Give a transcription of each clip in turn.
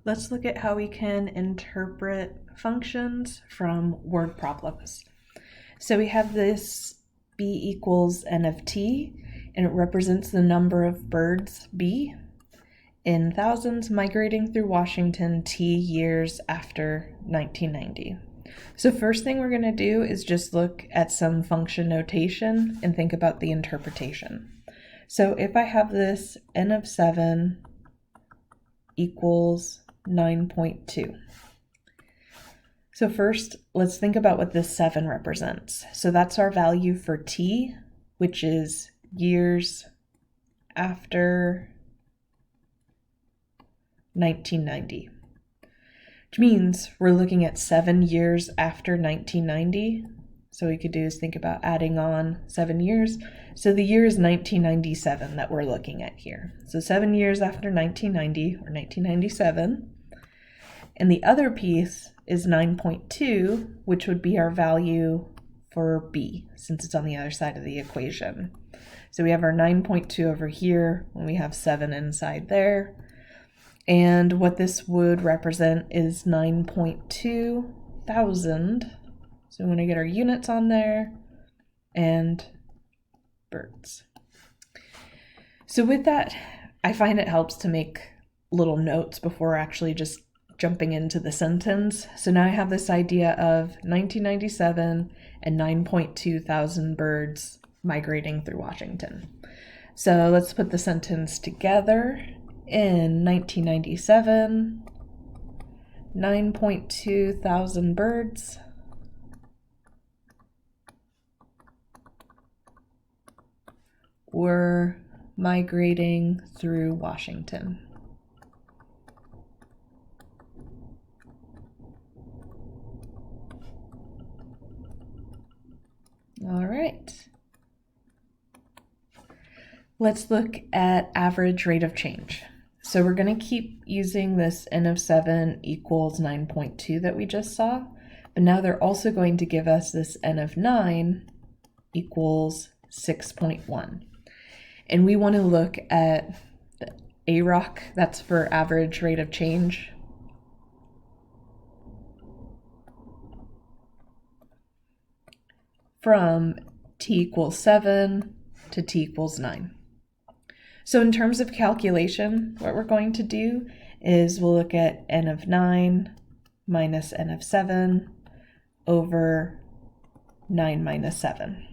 Let's look at how we can interpret functions from word problems. So we have this b equals n of t, and it represents the number of birds, b, in thousands migrating through Washington t years after 1990. So first thing we're going to do is just look at some function notation and think about the interpretation. So if I have this n of 7 equals 9.2. So first, let's think about what this 7 represents. So that's our value for t, which is years after 1990, which means we're looking at 7 years after 1990. So what we could do is think about adding on 7 years. So the year is 1997 that we're looking at here. So 7 years after 1990, or 1997. And the other piece is 9.2, which would be our value for b, since it's on the other side of the equation. So we have our 9.2 over here, and we have 7 inside there. And what this would represent is 9.2 thousand. So we want to get our units on there and birds. So with that, I find it helps to make little notes before actually just jumping into the sentence. So now I have this idea of 1997 and 9.2 thousand birds migrating through Washington. So let's put the sentence together. In 1997, 9.2 thousand birds were migrating through Washington. All right. Let's look at average rate of change. So we're going to keep using this n of 7 equals 9.2 that we just saw, but now they're also going to give us this n of 9 equals 6.1. And we want to look at the AROC, that's for average rate of change. From t equals 7 to t equals 9. So in terms of calculation, what we're going to do is we'll look at n of 9 minus n of 7 over 9 minus 7.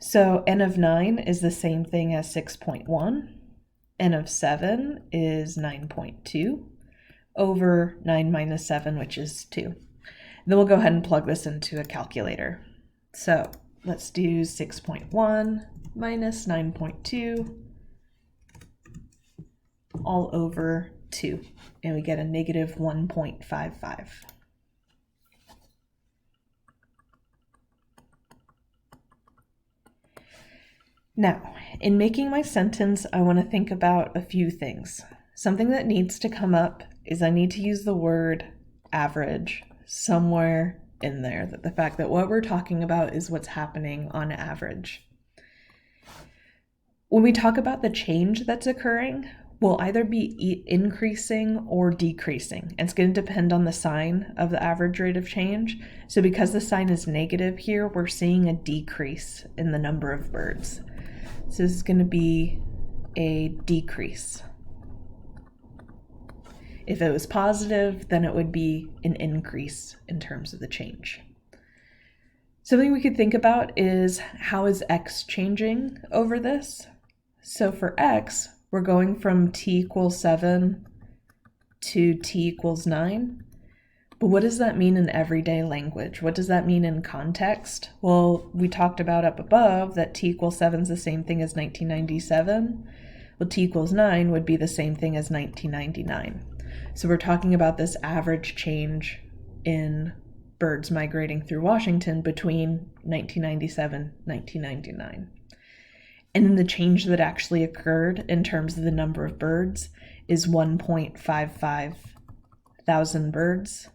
So n of 9 is the same thing as 6.1. N of 7 is 9.2 over 9 minus 7, which is 2. Then we'll go ahead and plug this into a calculator. So let's do 6.1 minus 9.2 all over 2, and we get a negative 1.55. Now, in making my sentence, I want to think about a few things. Something that needs to come up is I need to use the word average somewhere in there, that the fact that what we're talking about is what's happening on average. When we talk about the change that's occurring, will either be increasing or decreasing. It's going to depend on the sign of the average rate of change. So because the sign is negative here, we're seeing a decrease in the number of birds. So this is going to be a decrease. If it was positive, then it would be an increase in terms of the change. Something we could think about is, how is x changing over this? So for x, we're going from t equals 7 to t equals 9. But what does that mean in everyday language? What does that mean in context? Well, we talked about up above that t equals 7 is the same thing as 1997. Well, t equals 9 would be the same thing as 1999. So we're talking about this average change in birds migrating through Washington between 1997 and 1999. And then the change that actually occurred in terms of the number of birds is 1.55 thousand birds.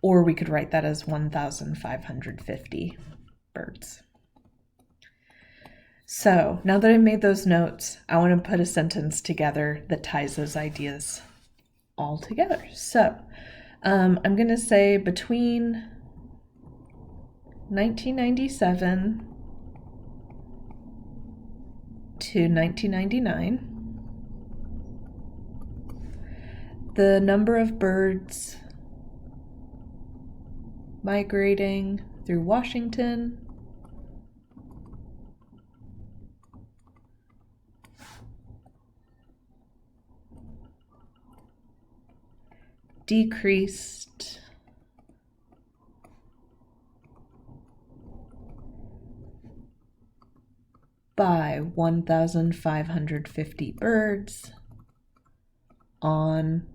Or we could write that as 1,550 birds. So now that I made those notes, I want to put a sentence together that ties those ideas all together. So I'm going to say between 1997 to 1999, the number of birds migrating through Washington decreased by 1,550 birds on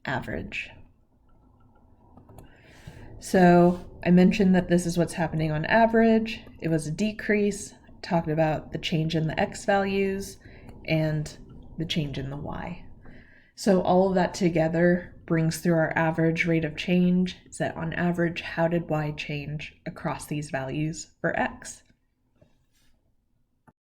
average. So I mentioned that this is what's happening on average. It was a decrease, talked about the change in the x values and the change in the y. So all of that together brings through our average rate of change. Is that on average, how did y change across these values for x?